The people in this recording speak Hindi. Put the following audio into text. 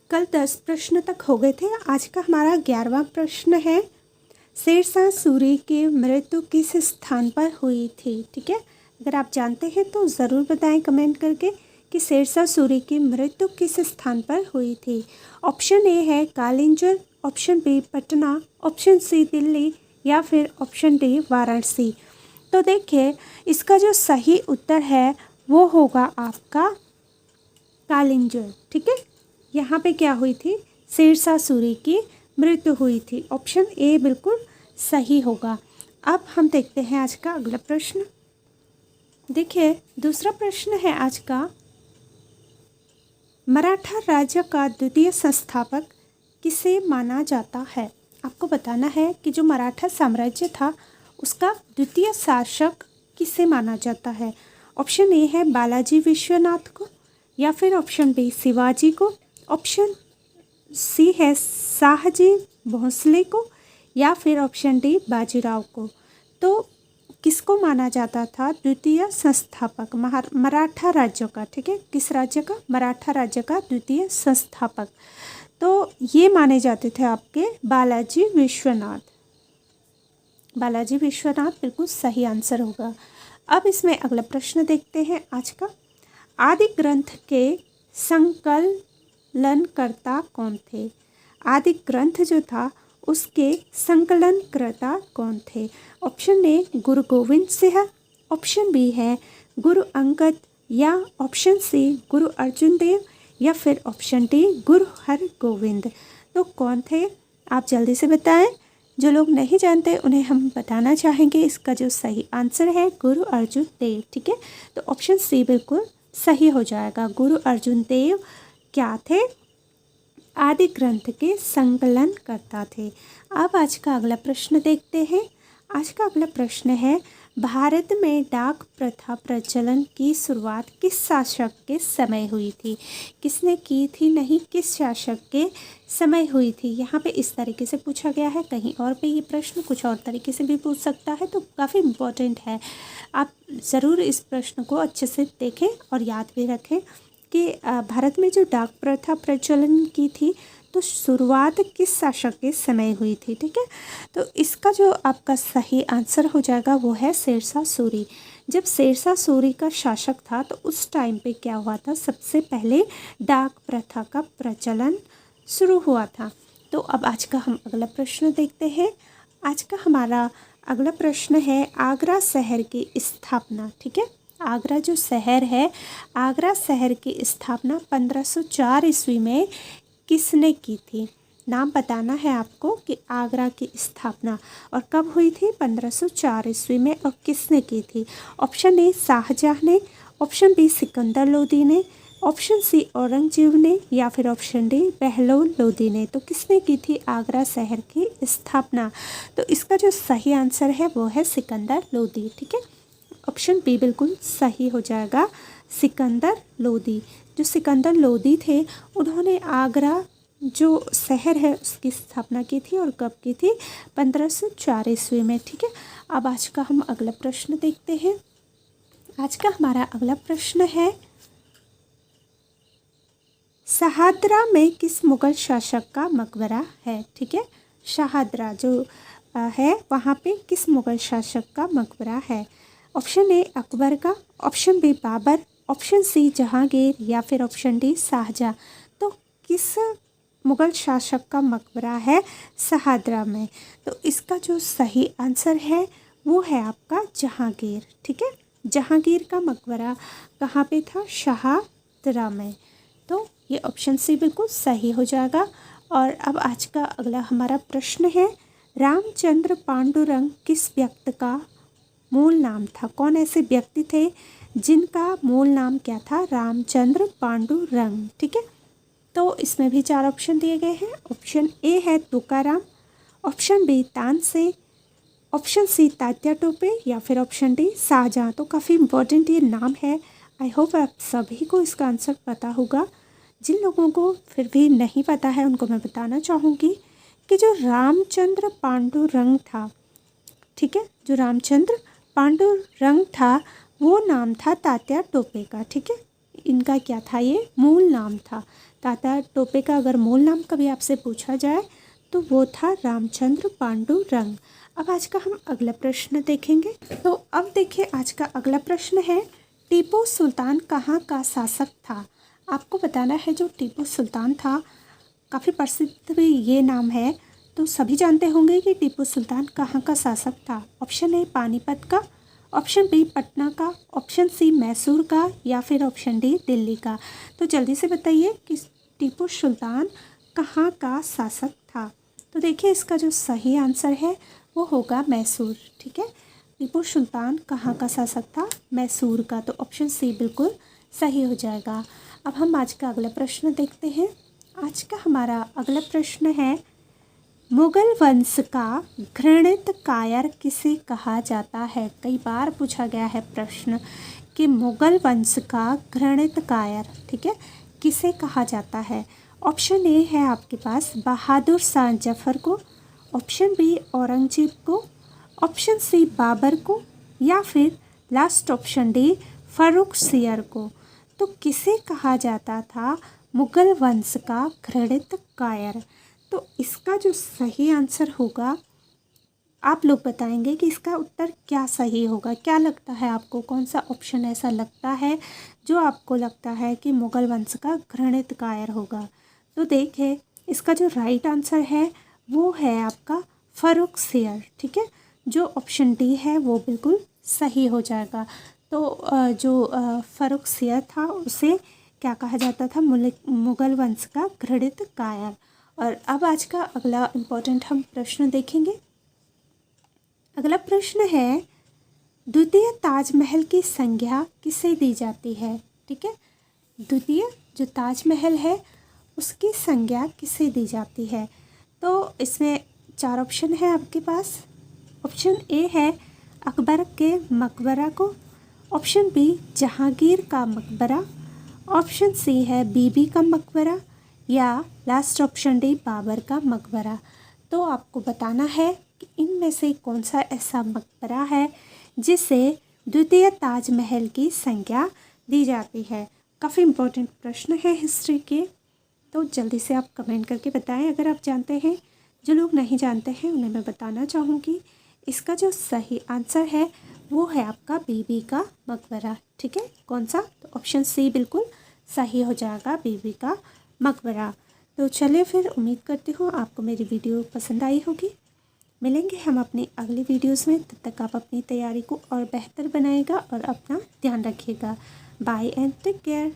कल 10 प्रश्न तक हो गए थे। आज का हमारा 11वां प्रश्न है, शेरशाह सूरी की मृत्यु किस स्थान पर हुई थी। ठीक है, अगर आप जानते हैं तो ज़रूर बताएं कमेंट करके कि शेरशाह सूरी की मृत्यु किस स्थान पर हुई थी। ऑप्शन ए है Kalinjar, option B Patna, option C Delhi या फिर ऑप्शन डी वाराणसी। तो देखिए, इसका जो सही उत्तर है वो होगा आपका कालिंजर। ठीक है, यहाँ पे क्या हुई थी, शेरशाह सूरी की मृत्यु हुई थी। ऑप्शन ए बिल्कुल सही होगा। अब हम देखते हैं आज का अगला प्रश्न। देखिए, दूसरा प्रश्न है आज का, मराठा राज्य का द्वितीय संस्थापक किसे माना जाता है। आपको बताना है कि जो मराठा साम्राज्य था उसका द्वितीय शासक किसे माना जाता है। ऑप्शन ए है बालाजी विश्वनाथ को, या फिर ऑप्शन बी शिवाजी को, ऑप्शन सी है शाहजी भोंसले को, या फिर ऑप्शन डी बाजीराव को। तो किसको माना जाता था द्वितीय संस्थापक मराठा राज्य का। ठीक है, किस राज्य का, मराठा राज्य का द्वितीय संस्थापक। तो ये माने जाते थे आपके बालाजी विश्वनाथ। बालाजी विश्वनाथ बिल्कुल सही आंसर होगा। अब इसमें अगला प्रश्न देखते हैं आज का, आदि ग्रंथ के संकलनकर्ता कौन थे। आदि ग्रंथ जो था उसके संकलनकर्ता कौन थे। Option A Guru Govind Singh, option B है गुरु अंगद, या ऑप्शन सी गुरु अर्जुन देव, या फिर ऑप्शन डी गुरु हरगोविंद। तो कौन थे, आप जल्दी से बताएं। जो लोग नहीं जानते उन्हें हम बताना चाहेंगे। इसका जो सही आंसर है गुरु अर्जुन देव। ठीक है, तो ऑप्शन सी बिल्कुल सही हो जाएगा। गुरु अर्जुन देव क्या थे, आदि ग्रंथ के संकलन करता थे। अब आज का अगला प्रश्न देखते हैं। आज का अगला प्रश्न है, भारत में डाक प्रथा प्रचलन की शुरुआत किस शासक के समय हुई थी। किसने की थी, नहीं किस शासक के समय हुई थी। यहाँ पे इस तरीके से पूछा गया है, कहीं और पे ये प्रश्न कुछ और तरीके से भी पूछ सकता है, तो काफ़ी इम्पोर्टेंट है। आप ज़रूर इस प्रश्न को अच्छे से देखें और याद भी रखें कि भारत में जो डाक प्रथा प्रचलन की थी तो शुरुआत किस शासक के समय हुई थी। ठीक है, तो इसका जो आपका सही आंसर हो जाएगा वो है शेरशाह सूरी। जब शेरशाह सूरी का शासक था तो उस टाइम पे क्या हुआ था, सबसे पहले डाक प्रथा का प्रचलन शुरू हुआ था। तो अब आज का हम अगला प्रश्न देखते हैं। आज का हमारा अगला प्रश्न है, आगरा शहर की स्थापना। ठीक है, आगरा जो शहर है, आगरा शहर की स्थापना 1504 ईस्वी में किसने की थी। नाम बताना है आपको कि आगरा की स्थापना और कब हुई थी, 1504 ईस्वी में, और किसने की थी। ऑप्शन ए शाहजहाँ ने, ऑप्शन बी सिकंदर लोदी ने, ऑप्शन सी औरंगजेब ने, या फिर ऑप्शन डी बहलोल लोदी ने। तो किसने की थी आगरा शहर की स्थापना। तो इसका जो सही आंसर है वो है सिकंदर लोदी। ठीक है, ऑप्शन बी बिल्कुल सही हो जाएगा, सिकंदर लोदी। जो सिकंदर लोदी थे उन्होंने आगरा जो शहर है उसकी स्थापना की थी, और कब की थी, 1504 ईस्वी में। ठीक है, अब आज का हम अगला प्रश्न देखते हैं। आज का हमारा अगला प्रश्न है, शहादरा में किस मुगल शासक का मकबरा है। ठीक है, शहादरा जो है वहाँ पे किस मुगल शासक का मकबरा है। ऑप्शन ए अकबर का, option B Babar, option C Jahangir, या फिर ऑप्शन डी शाहजहाँ। तो किस मुगल शासक का मकबरा है शहादरा में। तो इसका जो सही आंसर है वो है आपका जहांगीर। ठीक है, जहांगीर का मकबरा कहाँ पे था, शहादरा में। तो ये ऑप्शन सी बिल्कुल सही हो जाएगा। और अब आज का अगला हमारा प्रश्न है, रामचंद्र पांडुरंग किस व्यक्ति का मूल नाम था। कौन ऐसे व्यक्ति थे जिनका मूल नाम क्या था, रामचंद्र पांडुरंग। ठीक है, तो इसमें भी 4 ऑप्शन दिए गए हैं। ऑप्शन ए है Tukaram, option B Tansen, option C Tatya Tope, या फिर ऑप्शन डी शाहजहाँ। तो काफ़ी इम्पोर्टेंट ये नाम है। आई होप आप सभी को इसका आंसर पता होगा। जिन लोगों को फिर भी नहीं पता है उनको मैं बताना चाहूँगी कि जो रामचंद्र पांडुरंग था, ठीक है, जो रामचंद्र पांडुरंग था वो नाम था तात्या टोपे का। ठीक है, इनका क्या था, ये मूल नाम था। तात्या टोपे का अगर मूल नाम कभी आपसे पूछा जाए तो वो था रामचंद्र पांडुरंग। अब आज का हम अगला प्रश्न देखेंगे। तो अब देखिए आज का अगला प्रश्न है, टीपू सुल्तान कहाँ का शासक था। आपको बताना है जो टीपू सुल्तान था, काफ़ी प्रसिद्ध भी ये नाम है, तो सभी जानते होंगे कि टीपू सुल्तान कहाँ का शासक था। ऑप्शन ए पानीपत का, ऑप्शन बी पटना का, ऑप्शन सी मैसूर का, या फिर ऑप्शन डी दिल्ली का। तो जल्दी से बताइए कि टीपू सुल्तान कहाँ का शासक था। तो देखिए इसका जो सही आंसर है वो होगा मैसूर। ठीक है, टीपू सुल्तान कहाँ का शासक था, मैसूर का। तो ऑप्शन सी बिल्कुल सही हो जाएगा। अब हम आज का अगला प्रश्न देखते हैं। आज का हमारा अगला प्रश्न है, मुगल वंश का घृणित कायर किसे कहा जाता है। कई बार पूछा गया है प्रश्न कि मुगल वंश का घृणित कायर, ठीक है, किसे कहा जाता है। ऑप्शन ए है आपके पास बहादुर शाह जफर को, ऑप्शन बी औरंगजेब को, ऑप्शन सी बाबर को, या फिर लास्ट ऑप्शन डी फर्रुखसियर को। तो किसे कहा जाता था मुगल वंश का घृणित कायर। तो इसका जो सही आंसर होगा, आप लोग बताएंगे कि इसका उत्तर क्या सही होगा। क्या लगता है आपको, कौन सा ऑप्शन ऐसा लगता है जो आपको लगता है कि मुगल वंश का घृणित कायर होगा। तो देखिए इसका जो राइट आंसर है वो है आपका फर्रुखसियर। ठीक है, जो ऑप्शन डी है वो बिल्कुल सही हो जाएगा। तो जो फर्रुखसियर था उसे क्या कहा जाता था, मुगल वंश का घृणित कायर। और अब आज का अगला इम्पोर्टेंट हम प्रश्न देखेंगे। अगला प्रश्न है, द्वितीय ताजमहल की संज्ञा किसे दी जाती है। ठीक है, द्वितीय जो ताजमहल है उसकी संज्ञा किसे दी जाती है। तो इसमें 4 ऑप्शन है आपके पास। ऑप्शन ए है अकबर के मकबरा को, ऑप्शन बी जहांगीर का मकबरा, ऑप्शन सी है बीबी का मकबरा, या लास्ट ऑप्शन डी बाबर का मकबरा। तो आपको बताना है कि इनमें से कौन सा ऐसा मकबरा है जिसे द्वितीय ताजमहल की संज्ञा दी जाती है। काफ़ी इम्पोर्टेंट प्रश्न है हिस्ट्री के, तो जल्दी से आप कमेंट करके बताएं अगर आप जानते हैं। जो लोग नहीं जानते हैं उन्हें मैं बताना चाहूँगी, इसका जो सही आंसर है वो है आपका बीबी का मकबरा। ठीक है, कौन सा, तो ऑप्शन सी बिल्कुल सही हो जाएगा, बीबी का मकबरा। तो चलिए फिर, उम्मीद करती हूँ आपको मेरी वीडियो पसंद आई होगी। मिलेंगे हम अपनी अगली वीडियोस में, तब तक आप अपनी तैयारी को और बेहतर बनाइएगा और अपना ध्यान रखिएगा। Bye and take care.